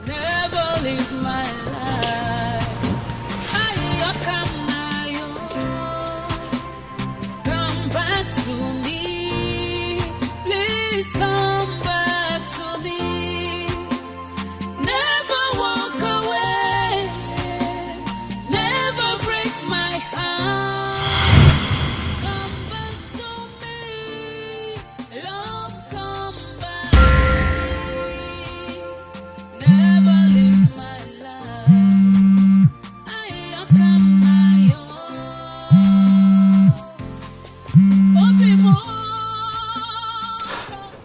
Never live my life. Come back to me. Please come back to me. Never walk away. Never break my heart. Come back to me. Love, come back to me. Never live my life.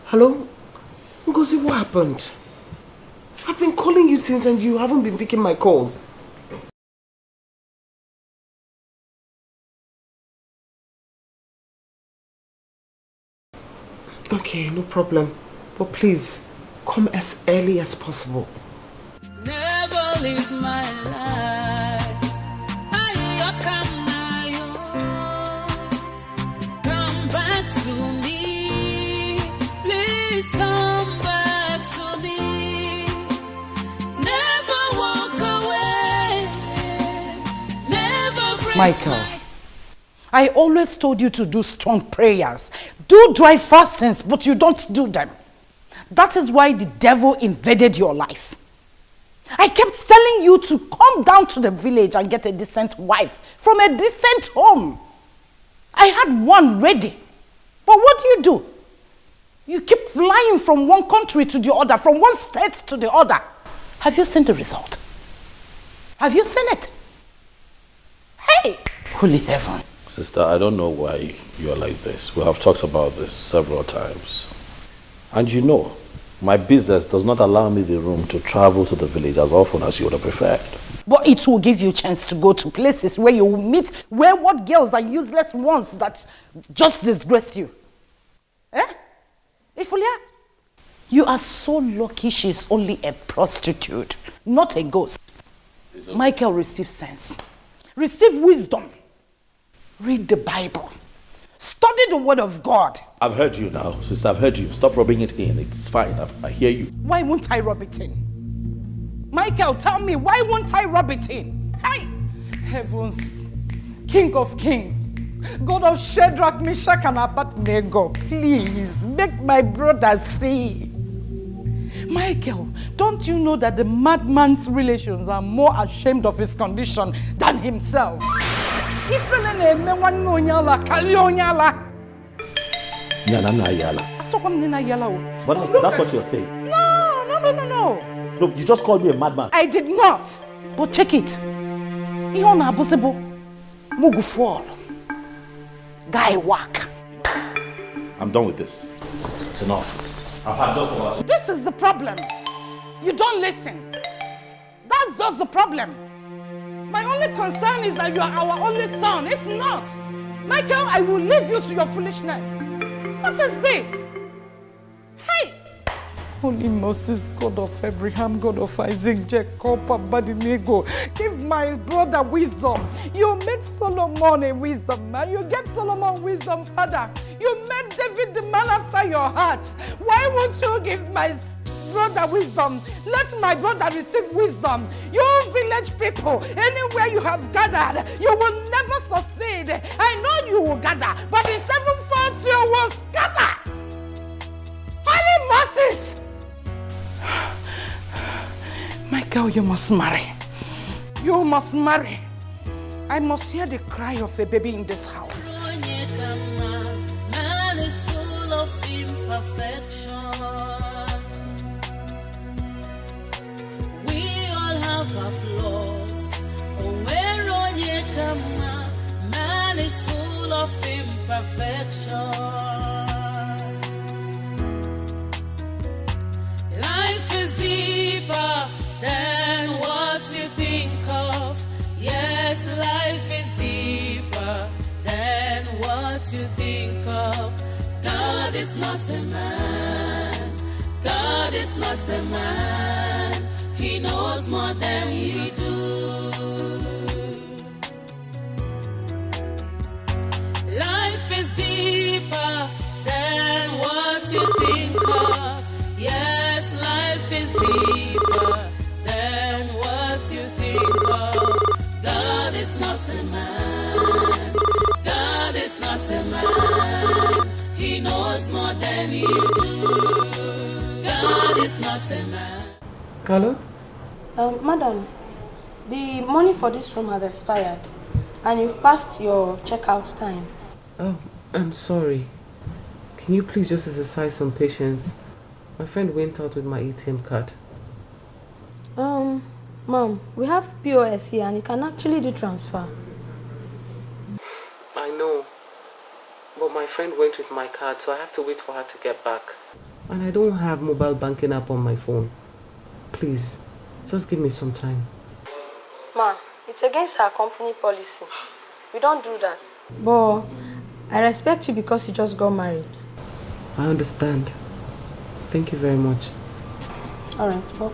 Hello? Ngozi, what happened? I've been calling you since and you haven't been picking my calls. Okay, no problem. But please, come as early as possible. Never live my life. Come back to me. Please come back to me. Never walk away. Never break Michael, I always told you to do strong prayers. Do dry fastings, but you don't do them. That is why the devil invaded your life. I kept telling you to come down to the village and get a decent wife from a decent home. I had one ready. But what do? You keep flying from one country to the other, from one state to the other. Have you seen the result? Have you seen it? Hey, holy heaven. Sister, I don't know why you're like this. We have talked about this several times. And you know, my business does not allow me the room to travel to the village as often as you would have preferred. But it will give you a chance to go to places where you will meet wayward girls and useless ones that just disgraced you. Eh? Ifulia, you are so lucky she's only a prostitute, not a ghost. Michael, receive sense. Receive wisdom. Read the Bible. Study the word of God. I've heard you now, sister. I've heard you. Stop rubbing it in. It's fine. I hear you. Why won't I rub it in? Michael, tell me, why won't I rub it in? Hi! Heavens, King of Kings, God of Shadrach, Meshach, and Abednego, please make my brother see. Michael, don't you know that the madman's relations are more ashamed of his condition than himself? But that's what you're saying. No. Look, you just called me a madman. I did not. But check it. Ihona abusebo. Mugu fall. Guy whack. I'm done with this. It's enough. I've had just about. This is the problem. You don't listen. That's just the problem. My only concern is that you are our only son. If not, Michael, I will leave you to your foolishness. What is this? Hey! Holy Moses, God of Abraham, God of Isaac, Jacob, Abednego, give my brother wisdom. You made Solomon a wisdom man. You gave Solomon wisdom, Father. You made David the man after your heart. Why won't you give my brother wisdom? Let my brother receive wisdom. You village people, anywhere you have gathered, you will never succeed. I know you will gather, but in 7 folds you will scatter. Holy Moses! My girl, you must marry. You must marry. I must hear the cry of a baby in this house. Man is full of imperfection. We all have our flaws. Man is full of imperfection. Life is deeper than what you think of. Yes, life is deeper than what you think of. God is not a man. God is not a man. He knows more than you do. Life is deeper than what you think of. Yes, life is deeper than what you think of. God is not a man. God is not a man. He knows more than you do. God is not a man. Hello? Madam, the money for this room has expired and you've passed your checkout time. Oh, I'm sorry. Can you please just exercise some patience? My friend went out with my ATM card. Ma'am, we have POS here and you can actually do transfer. I know. But my friend went with my card, so I have to wait for her to get back. And I don't have mobile banking app on my phone. Please, just give me some time. Ma, it's against our company policy. We don't do that. But I respect you because you just got married. I understand. Thank you very much. Alright, well.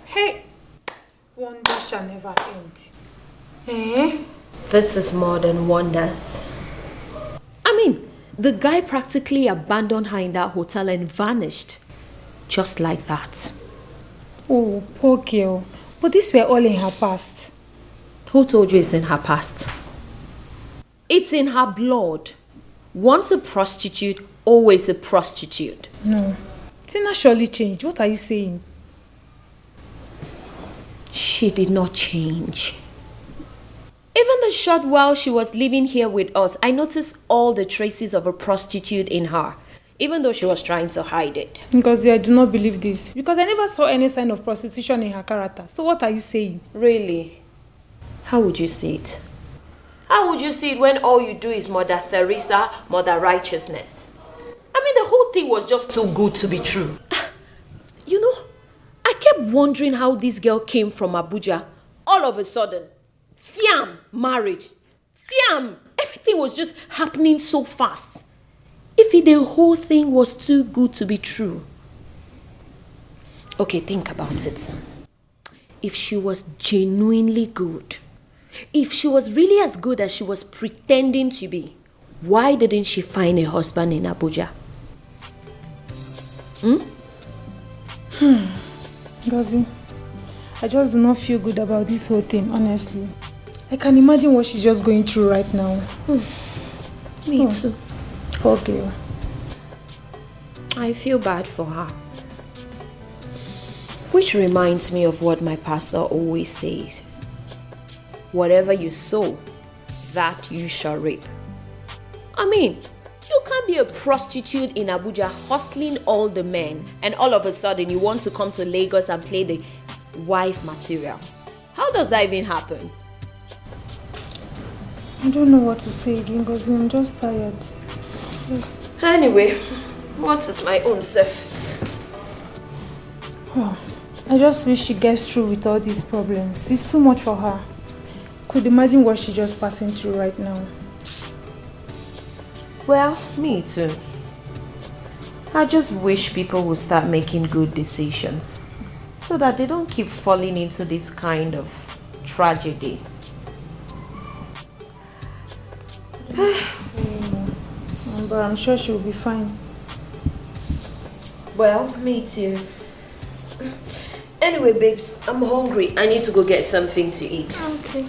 Hey, wonder shall never end. Eh? This is more than wonders. I mean, the guy practically abandoned her in that hotel and vanished. Just like that. Oh, poor girl. But these were all in her past. Who told you it's in her past? It's in her blood. Once a prostitute, always a prostitute. No. Tina surely changed. What are you saying? She did not change. Even the short while she was living here with us, I noticed all the traces of a prostitute in her, even though she was trying to hide it. Because I do not believe this. Because I never saw any sign of prostitution in her character. So what are you saying? Really? How would you see it? How would you see it when all you do is Mother Teresa, Mother Righteousness? I mean, the whole thing was just too good to be true. You know, I kept wondering how this girl came from Abuja. All of a sudden, fiam, marriage. Fiam, everything was just happening so fast. If the whole thing was too good to be true. Okay, think about it. If she was genuinely good, if she was really as good as she was pretending to be, why didn't she find a husband in Abuja? Gazi, I just do not feel good about this whole thing, honestly. I can imagine what she's just going through right now. Me too. Poor girl. I feel bad for her. Which reminds me of what my pastor always says. Whatever you sow, that you shall reap. I mean, you can't be a prostitute in Abuja hustling all the men and all of a sudden you want to come to Lagos and play the wife material. How does that even happen? I don't know what to say again because I'm just tired. Anyway, what is my own self? Oh, I just wish she gets through with all these problems. It's too much for her. Could imagine what she's just passing through right now. Well, me too. I just wish people would start making good decisions so that they don't keep falling into this kind of tragedy. But I'm sure she'll be fine. Well, me too. Anyway, babes, I'm hungry. I need to go get something to eat. Okay.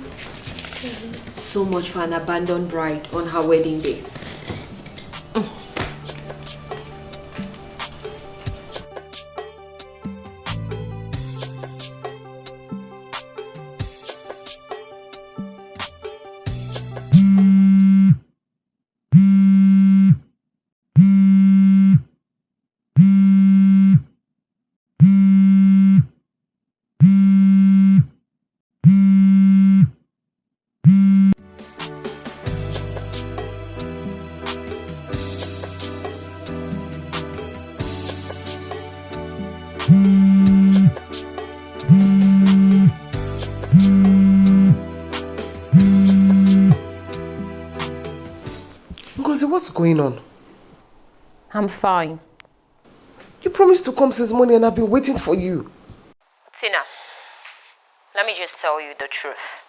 So much for an abandoned bride on her wedding day. What's going on? I'm fine. You promised to come since morning and I've been waiting for you. Tina, let me just tell you the truth.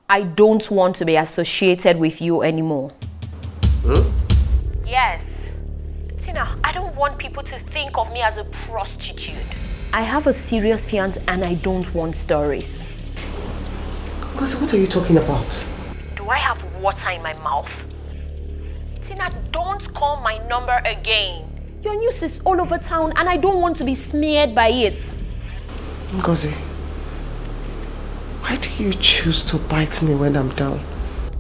I don't want to be associated with you anymore. Yes. Tina, I don't want people to think of me as a prostitute. I have a serious fiance and I don't want stories. What are you talking about? Do I have water in my mouth? Tina, don't call my number again. Your news is all over town and I don't want to be smeared by it. Ngozi, why do you choose to bite me when I'm down?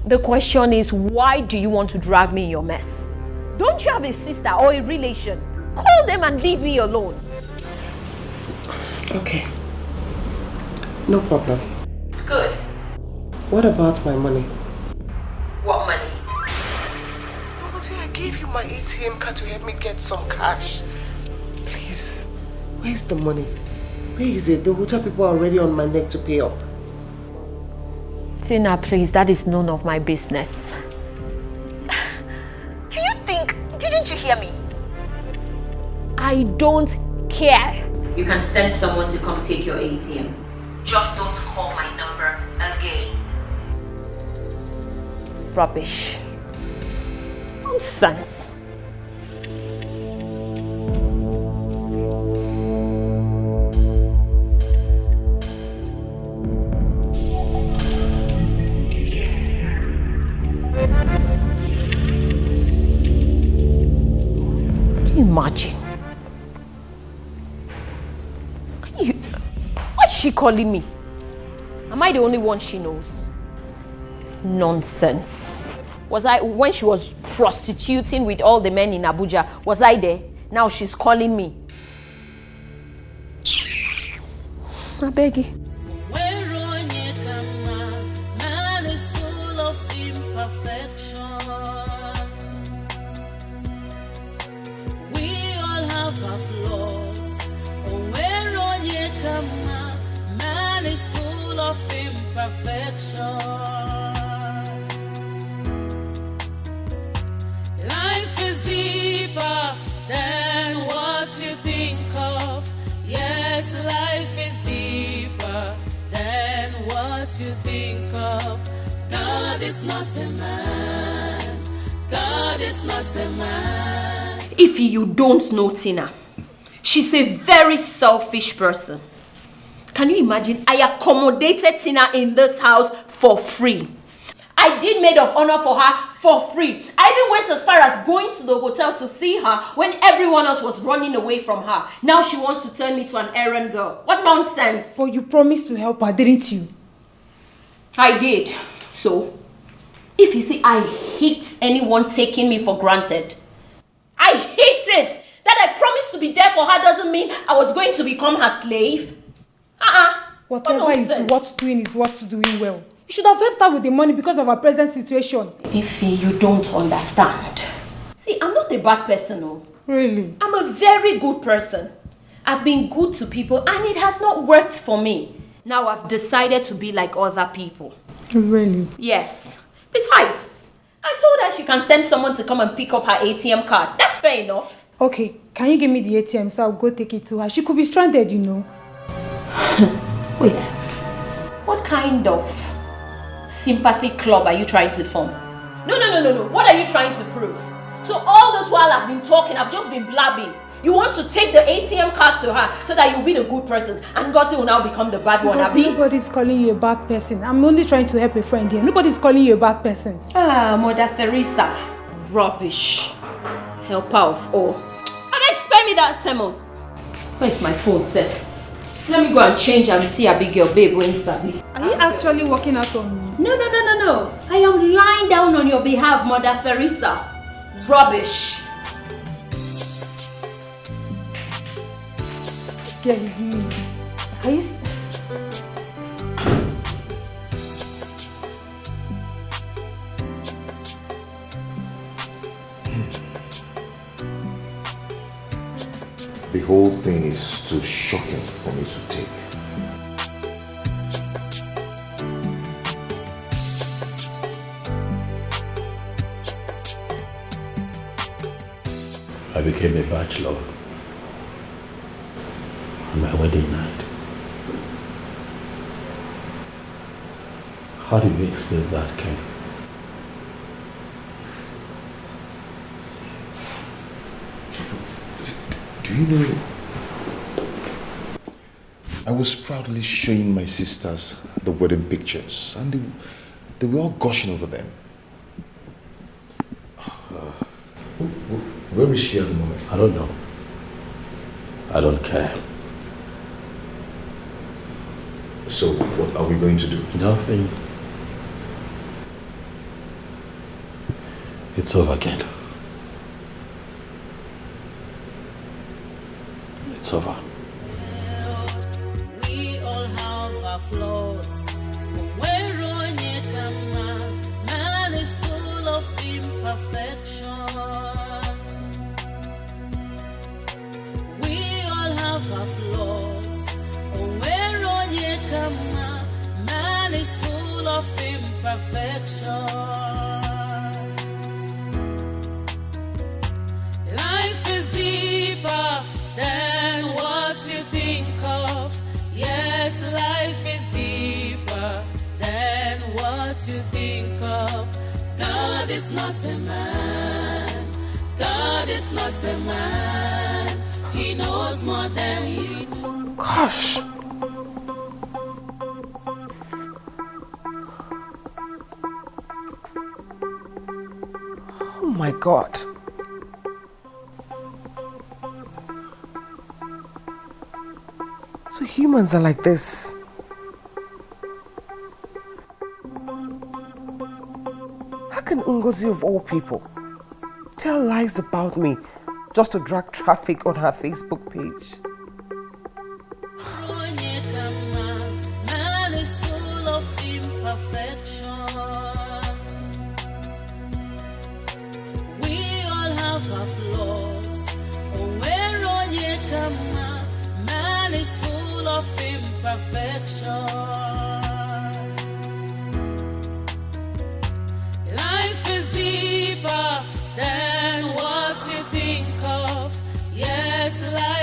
The question is, why do you want to drag me in your mess? Don't you have a sister or a relation? Call them and leave me alone. Okay. No problem. Good. What about my money? What money? I gave you my ATM card to help me get some cash. Please, where's the money? Where is it? The hotel people are already on my neck to pay up. Tina, please, that is none of my business. Do you think, didn't you hear me? I don't care. You can send someone to come take your ATM. Just don't call my number again. Rubbish. Nonsense. Can you imagine? What's she calling me? Am I the only one she knows? Nonsense. Was I, when she was prostituting with all the men in Abuja, was I there? Now she's calling me. I beg you. Man is full of imperfection. We all have our flaws. Man is full of imperfection. Life is deeper than what you think of. Yes, life is deeper than what you think of. God is not a man. God is not a man. If you don't know Tina, she's a very selfish person. Can you imagine? I accommodated Tina in this house for free. I did maid of honor for her for free. I even went as far as going to the hotel to see her when everyone else was running away from her. Now she wants to turn me to an errand girl. What nonsense. But you promised to help her, didn't you? I did. So, if you see, I hate anyone taking me for granted. I hate it. That I promised to be there for her doesn't mean I was going to become her slave. Whatever is worth doing is worth doing well. You should have helped her with the money because of her present situation. Ify, you don't understand. See, I'm not a bad person, no. Really? I'm a very good person. I've been good to people and it has not worked for me. Now I've decided to be like other people. Really? Yes. Besides, I told her she can send someone to come and pick up her ATM card. That's fair enough. Okay, can you give me the ATM so I'll go take it to her? She could be stranded, you know. Wait, what kind of sympathy club are you trying to form? No. What are you trying to prove? So all this while I've been talking, I've just been blabbing. You want to take the ATM card to her so that you'll be the good person and Gosi will now become the bad one, Abi? Nobody's calling you a bad person. I'm only trying to help a friend here. Nobody's calling you a bad person. Mother Teresa. Rubbish. Helper of all. I beg, spare me that sermon. Where's my phone, Seth? Let me go and change and see a big girl, babe, when Sabi. Are you actually working out on me? No. I am lying down on your behalf, Mother Teresa. Rubbish. This girl is me. Can you... The whole thing is too shocking for me to take. I became a bachelor on my wedding night. How do you explain that, Ken? Do you know, I was proudly showing my sisters the wedding pictures and they were all gushing over them. Where is she at the moment? I don't know. I don't care. So what are we going to do? Nothing. It's over again. It's over. We all have our flaws. Man is full of imperfection. We all have our flaws. Man is full of imperfection. Life is deeper than what you think of. Yes, life is deeper than what you think of. God is not a man. God is not a man. He knows more than you know. Gosh. Oh my God. So humans are like this. How can Ngozi of all people tell lies about me just to drag traffic on her Facebook page? Man is full of imperfection. We all have our flaws. Man is full of imperfection. Life is deeper than what you think of. Yes, life